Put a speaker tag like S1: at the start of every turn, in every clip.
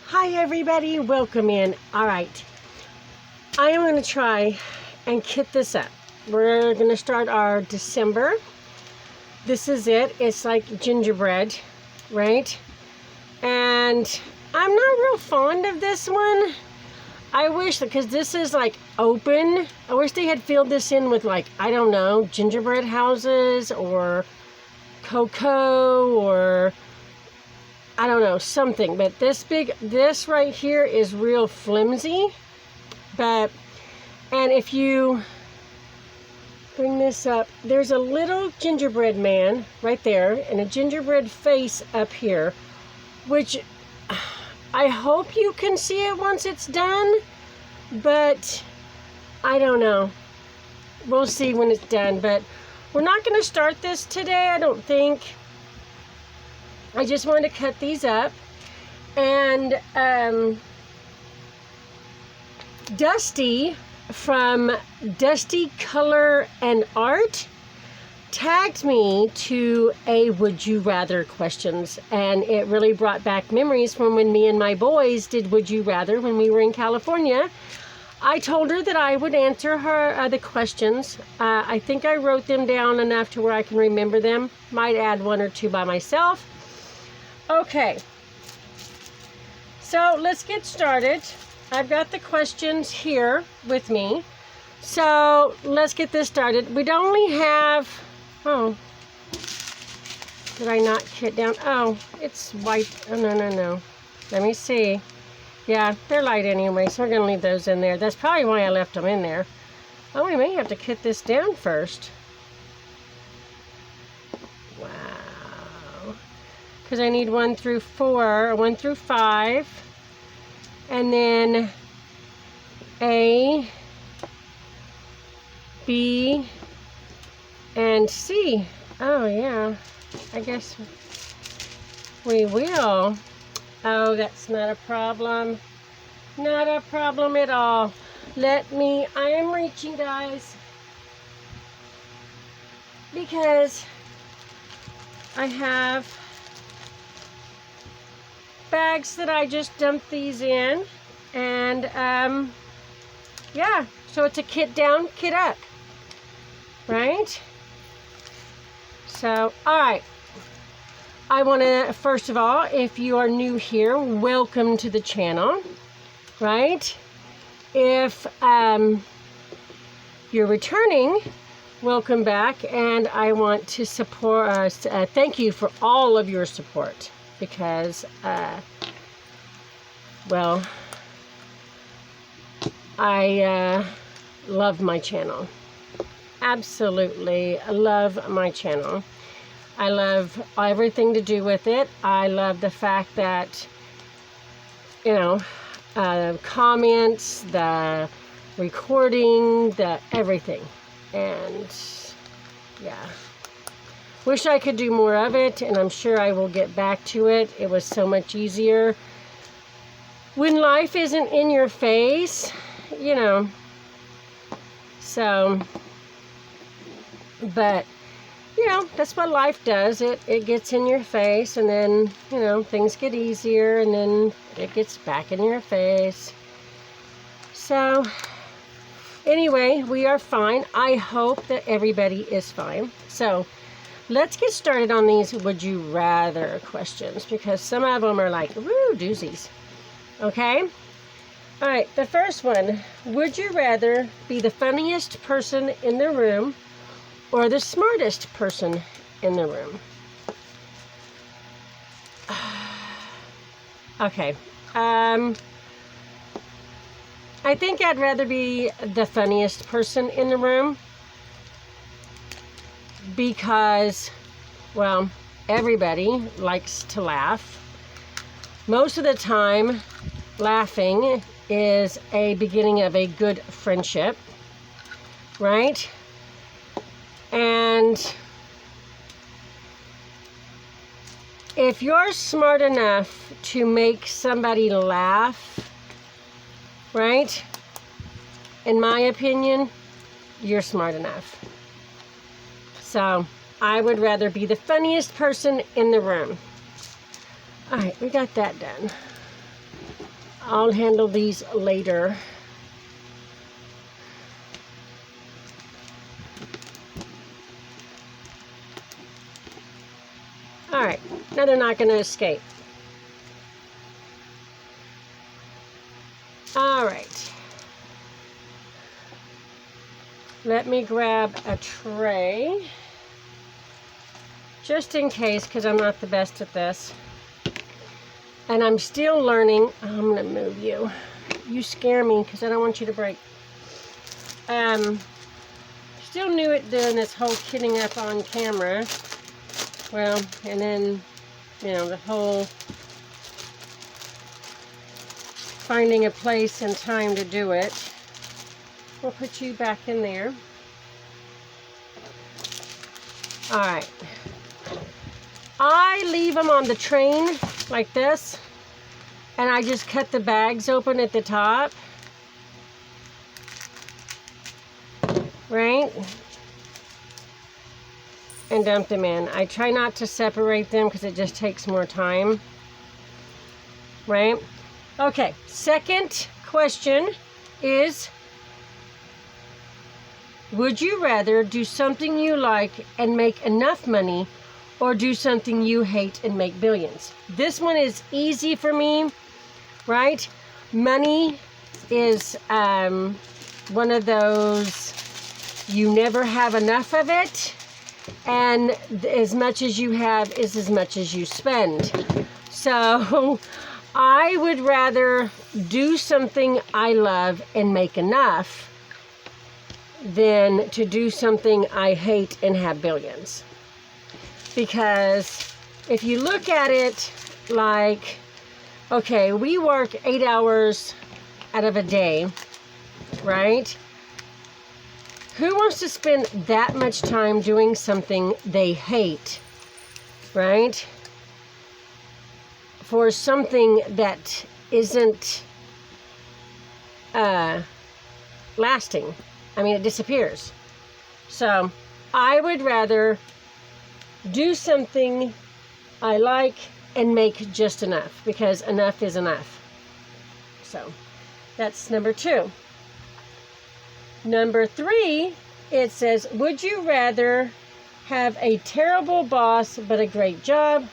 S1: Hi everybody, welcome in. All right, I am going to try and kit this up. We're going to start our December. This is it. It's like gingerbread, right? And I'm not real fond of this one. I wish, because this is like open, I wish they had filled this in with like, I don't know, gingerbread houses or cocoa or I don't know, something. But this right here is real flimsy. And if you bring this up, there's a little gingerbread man right there and a gingerbread face up here, which I hope you can see it once it's done, but I don't know. We'll see when it's done, but we're not going to start this today, I don't think. I just wanted to cut these up. And Dusty from Dusty Color and Art tagged me to a Would You Rather questions, and it really brought back memories from when me and my boys did Would You Rather when we were in California. I told her that I would answer her the questions. I think I wrote them down enough to where I can remember them. Might add one or two by myself. Okay, so let's get started. I've got the questions here with me. So let's get this started. We'd only have, oh, did I not kit down? Oh, it's white. Oh, no. Let me see. Yeah, they're light anyway, so we're going to leave those in there. That's probably why I left them in there. Oh, we may have to kit this down first. Wow. Because I need 1 through 4, or 1 through 5. And then A, B, and C. Oh, yeah. I guess we will. Oh, that's not a problem. Not a problem at all. I am reaching, guys, because I have bags that I just dumped these in, and yeah, so it's a kit down, kit up, right? So, all right, I want to, first of all, if you are new here, welcome to the channel, right? If you're returning, welcome back, and I want to support us, thank you for all of your support, because well, I love my channel. Absolutely love my channel. I love everything to do with it. I love the fact that, you know, comments, the recording, the everything. And yeah. Wish I could do more of it, and I'm sure I will get back to it. It was so much easier when life isn't in your face, you know. So, but, you know, that's what life does. It gets in your face, and then, you know, things get easier, and then it gets back in your face. So, anyway, we are fine. I hope that everybody is fine. So, let's get started on these Would You Rather questions, because some of them are like, woo, doozies. Okay? All right, the first one. Would you rather be the funniest person in the room or the smartest person in the room? Okay. I think I'd rather be the funniest person in the room, because, well, everybody likes to laugh. Most of the time, laughing is a beginning of a good friendship, right? And if you're smart enough to make somebody laugh, right? In my opinion, you're smart enough. So, I would rather be the funniest person in the room. All right, we got that done. I'll handle these later. All right, now they're not going to escape. All right. Let me grab a tray, just in case, because I'm not the best at this. And I'm still learning. I'm going to move you. You scare me because I don't want you to break. Still new at doing this whole kitting up on camera. Well, and then, you know, the whole finding a place and time to do it. We'll put you back in there. All right. I leave them on the train like this, and I just cut the bags open at the top. Right? And dump them in. I try not to separate them because it just takes more time. Right? Okay, second question is, would you rather do something you like and make enough money, or do something you hate and make billions? This one is easy for me, right? Money is one of those, you never have enough of it, and as much as you have is as much as you spend. So I would rather do something I love and make enough than to do something I hate and have billions. Because if you look at it like, okay, we work 8 hours out of a day, right? Who wants to spend that much time doing something they hate, right? For something that isn't lasting. I mean, it disappears. So I would rather do something I like and make just enough, because enough is enough. So that's number 2. Number 3, it says, would you rather have a terrible boss but a great job,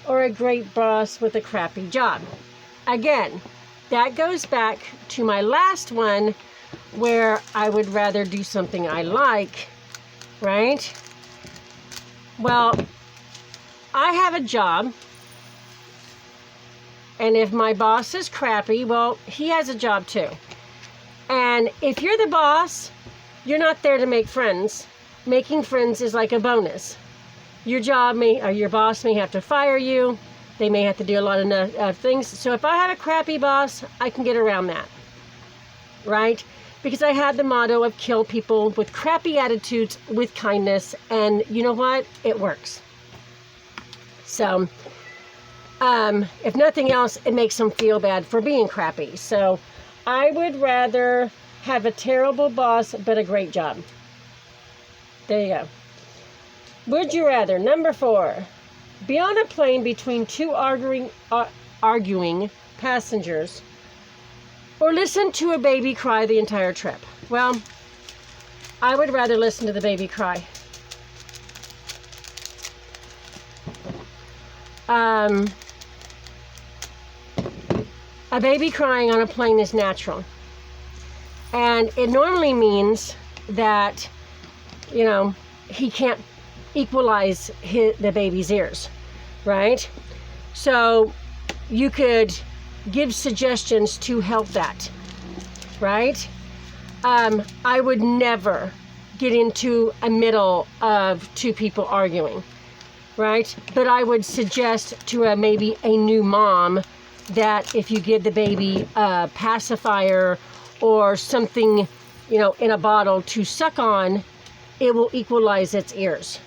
S1: or a great boss with a crappy job? Again, that goes back to my last one, where I would rather do something I like, right? Well, I have a job, and if my boss is crappy, well, he has a job too. And if you're the boss, you're not there to make friends. Making friends is like a bonus. Your boss may have to fire you. They may have to do a lot of things. So if I have a crappy boss, I can get around that, right? Because I have the motto of kill people with crappy attitudes with kindness. And you know what? It works. So if nothing else, it makes them feel bad for being crappy. So I would rather have a terrible boss but a great job. There you go. Would you rather, number 4, be on a plane between 2 arguing passengers, or listen to a baby cry the entire trip? Well, I would rather listen to the baby cry. A baby crying on a plane is natural. And it normally means that, you know, he can't equalize the baby's ears, right? So you could give suggestions to help that, right? I would never get into a middle of 2 people arguing, right? But I would suggest to maybe a new mom that if you give the baby a pacifier or something, you know, in a bottle to suck on, it will equalize its ears.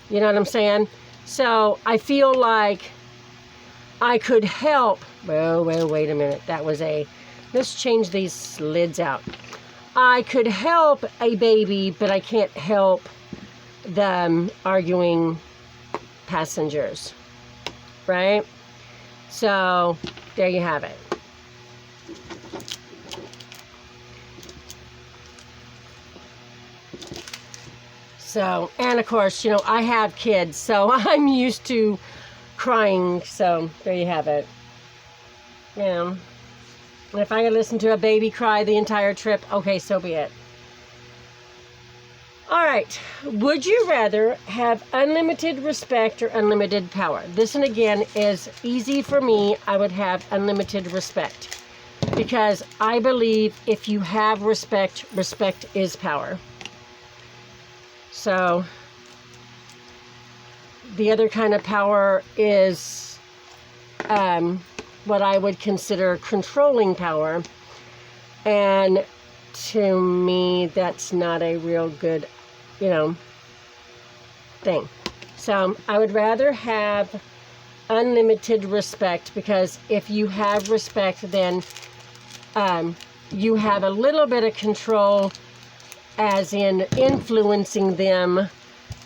S1: You know what I'm saying? So I feel like I could help. Well, wait a minute. Let's change these lids out. I could help a baby, but I can't help the arguing passengers, right? So there you have it. So, and of course, you know, I have kids, so I'm used to crying. So there you have it. Yeah. And if I could listen to a baby cry the entire trip, okay, so be it. All right. Would you rather have unlimited respect or unlimited power? This one again is easy for me. I would have unlimited respect, because I believe if you have respect, respect is power. So the other kind of power is what I would consider controlling power. And to me, that's not a real good, you know, thing. So I would rather have unlimited respect, because if you have respect, then you have a little bit of control, as in influencing them,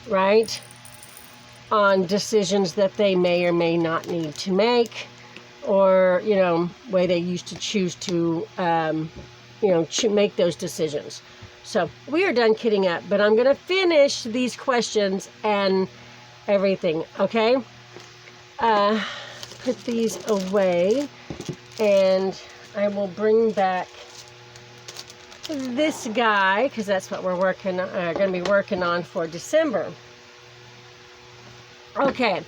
S1: right, on decisions that they may or may not need to make, or, you know, way they used to choose to, you know, make those decisions. So we are done kidding up, but I'm going to finish these questions and everything, okay? Put these away, and I will bring back this guy, because that's what we're going to be working on for December. Okay.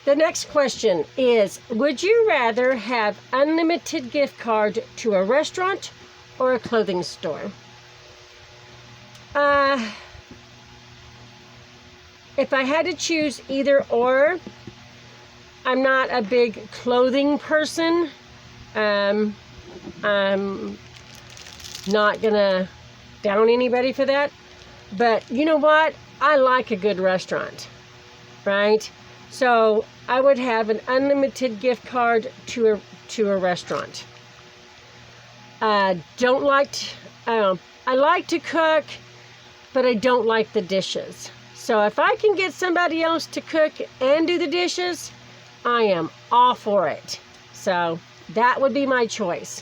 S1: The next question is, would you rather have unlimited gift card to a restaurant or a clothing store? If I had to choose either or, I'm not a big clothing person. I'm not gonna down anybody for that. But you know what? I like a good restaurant, right? So I would have an unlimited gift card to a restaurant. I like to cook, but I don't like the dishes. So if I can get somebody else to cook and do the dishes, I am all for it. So that would be my choice.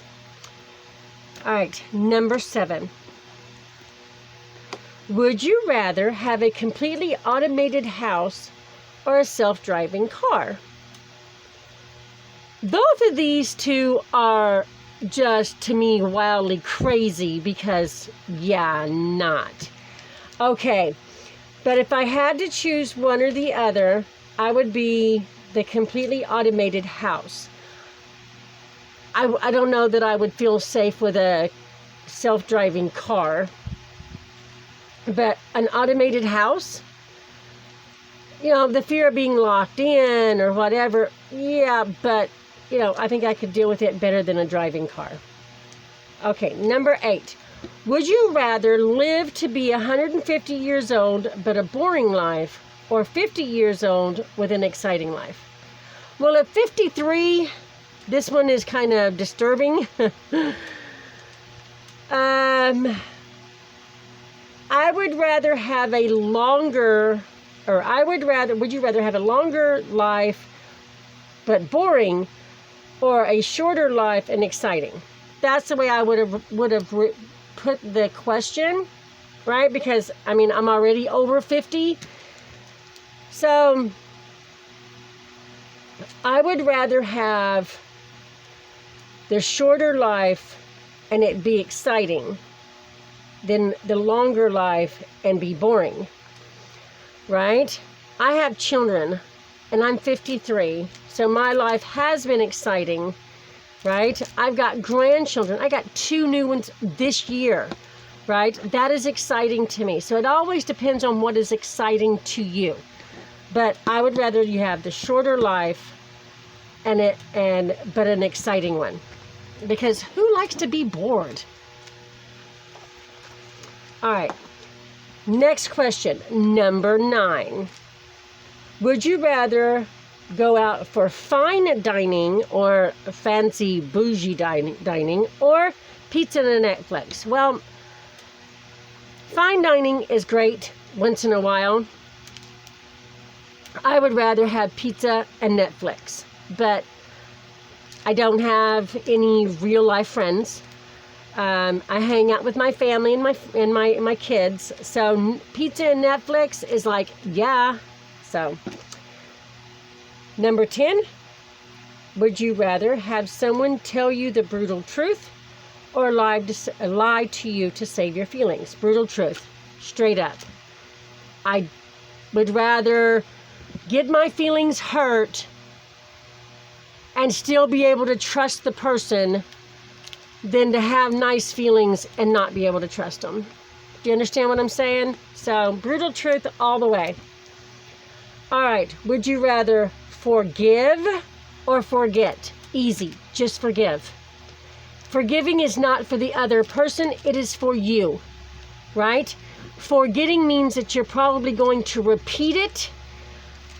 S1: All right, number 7. Would you rather have a completely automated house or a self-driving car? Both of these two are just, to me, wildly crazy, because, yeah, not. Okay, but if I had to choose one or the other, I would be the completely automated house. I don't know that I would feel safe with a self-driving car, but an automated house, you know, the fear of being locked in or whatever, yeah, but, you know, I think I could deal with it better than a driving car. Okay, number 8. Would you rather live to be 150 years old but a boring life, or 50 years old with an exciting life? Well, at 53, this one is kind of disturbing. I would rather have a longer, would you rather have a longer life but boring, or a shorter life and exciting? That's the way I would have put the question, right? Because, I mean, I'm already over 50. So I would rather have the shorter life and it be exciting than the longer life and be boring, right? I have children and I'm 53, so my life has been exciting, right? I've got grandchildren. I got 2 new ones this year, right? That is exciting to me. So it always depends on what is exciting to you. But I would rather you have the shorter life but an exciting one. Because who likes to be bored? All right. Next question, number 9. Would you rather go out for fine dining or fancy bougie dining, or pizza and Netflix? Well, fine dining is great once in a while. I would rather have pizza and Netflix. but I don't have any real life friends. I hang out with my family and my kids. So pizza and Netflix is like, yeah. So number 10, would you rather have someone tell you the brutal truth or lie to you to save your feelings? Brutal truth, straight up. I would rather get my feelings hurt and still be able to trust the person than to have nice feelings and not be able to trust them. Do you understand what I'm saying? So, brutal truth all the way. All right, would you rather forgive or forget? Easy, just forgive. Forgiving is not for the other person, it is for you, right? Forgetting means that you're probably going to repeat it,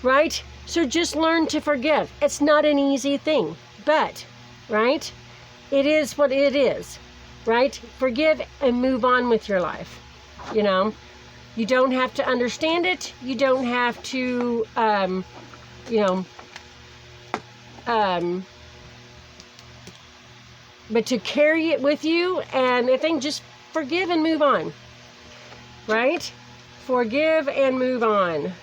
S1: right? So just learn to forgive. It's not an easy thing, but, right? It is what it is, right? Forgive and move on with your life, you know? You don't have to understand it. You don't have to, but to carry it with you, and I think just forgive and move on, right? Forgive and move on.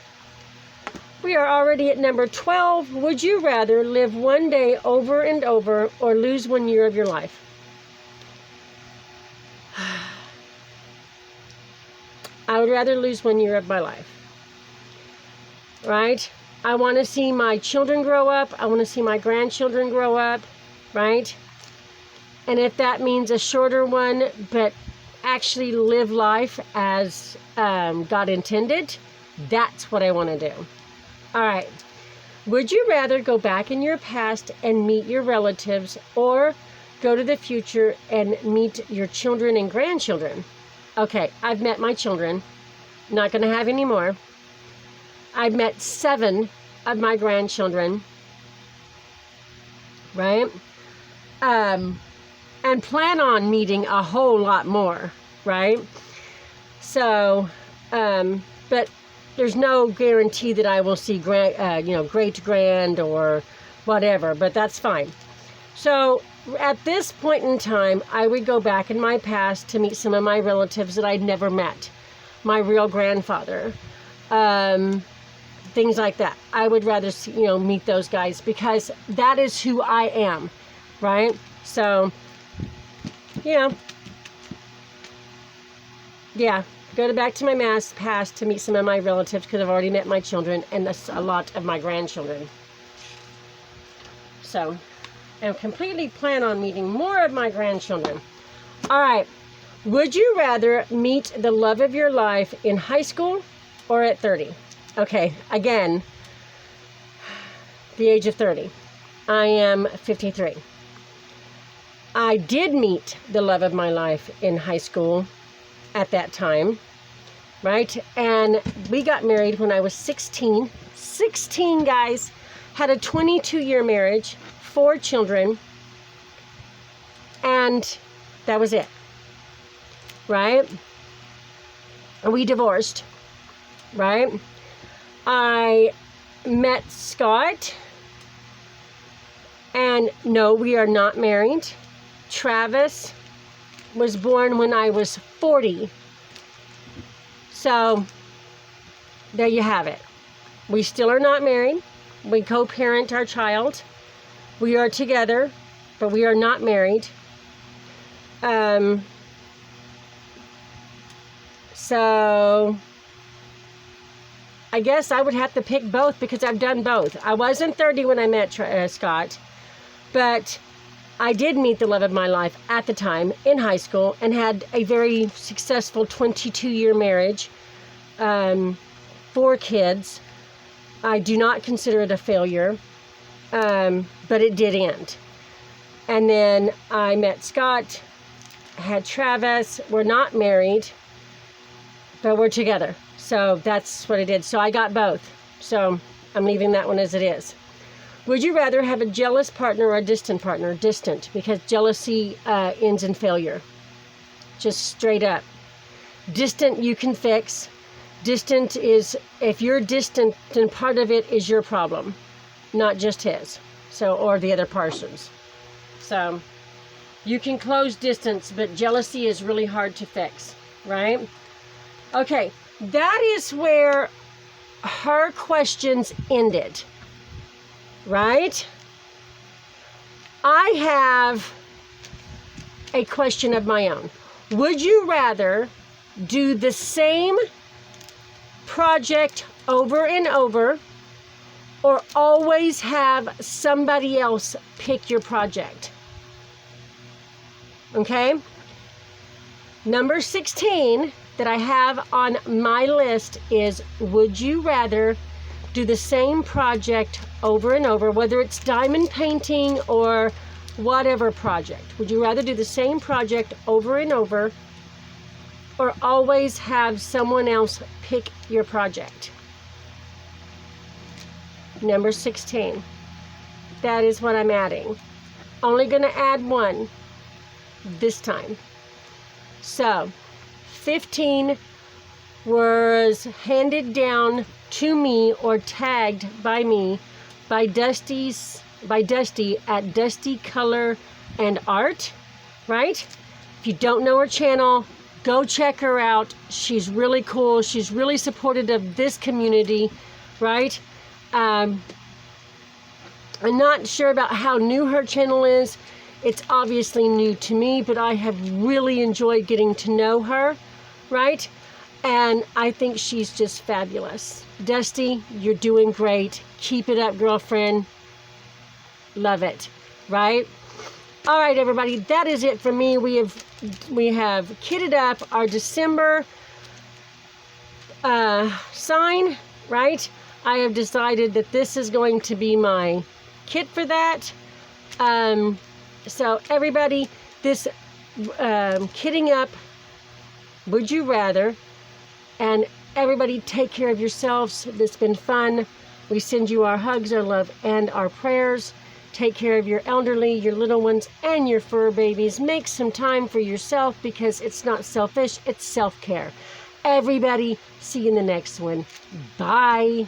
S1: We are already at number 12. Would you rather live one day over and over or lose 1 year of your life? I would rather lose 1 year of my life, right? I want to see my children grow up. I want to see my grandchildren grow up, right? And if that means a shorter one, but actually live life as God intended, that's what I want to do. All right. Would you rather go back in your past and meet your relatives or go to the future and meet your children and grandchildren? Okay, I've met my children. Not going to have any more. I've met 7 of my grandchildren. Right? And plan on meeting a whole lot more. Right? So, but there's no guarantee that I will see great grand or whatever, but that's fine. So at this point in time, I would go back in my past to meet some of my relatives that I'd never met. My real grandfather, things like that. I would rather see, meet those guys because that is who I am, right? So, yeah. Go back to my past to meet some of my relatives because I've already met my children and a lot of my grandchildren. So, I completely plan on meeting more of my grandchildren. All right. Would you rather meet the love of your life in high school or at 30? Okay, again, the age of 30. I am 53. I did meet the love of my life in high school at that time, right? And we got married when I was 16. 16, guys. Had a 22-year marriage, 4 children, and that was it, right? And we divorced, right? I met Scott, and no, we are not married. Travis was born when I was 40. So, there you have it. We still are not married. We co-parent our child. We are together, but we are not married. So, I guess I would have to pick both because I've done both. I wasn't 30 when I met Scott, but I did meet the love of my life at the time in high school and had a very successful 22-year marriage, 4 kids. I do not consider it a failure, but it did end. And then I met Scott, had Travis. We're not married, but we're together. So that's what I did. So I got both. So I'm leaving that one as it is. Would you rather have a jealous partner or a distant partner? Distant, because jealousy ends in failure. Just straight up. Distant you can fix. Distant is, if you're distant, then part of it is your problem, not just his. So, or the other persons. So, you can close distance, but jealousy is really hard to fix, right? Okay, that is where her questions ended, right? I have a question of my own. Would you rather do the same project over and over, or always have somebody else pick your project? Okay? Number 16 that I have on my list is, would you rather do the same project over and over, whether it's diamond painting or whatever project? Would you rather do the same project over and over, or always have someone else pick your project? Number 16. That is what I'm adding. Only going to add one this time. So, 15 was handed down to me or tagged by me by Dusty at Dusty Color and Art, right? If you don't know her channel, go check her out. She's really cool. She's really supportive of this community, right? I'm not sure about how new her channel is. It's obviously new to me, but I have really enjoyed getting to know her, right? And I think she's just fabulous. Dusty, you're doing great. Keep it up, girlfriend. Love it, right? All right, everybody, that is it for me. We have kitted up our December sign, right? I have decided that this is going to be my kit for that. So everybody, this kitting up, would you rather? And everybody, take care of yourselves. It's been fun. We send you our hugs, our love, and our prayers. Take care of your elderly, your little ones, and your fur babies. Make some time for yourself, because it's not selfish, it's self-care. Everybody, see you in the next one. Bye.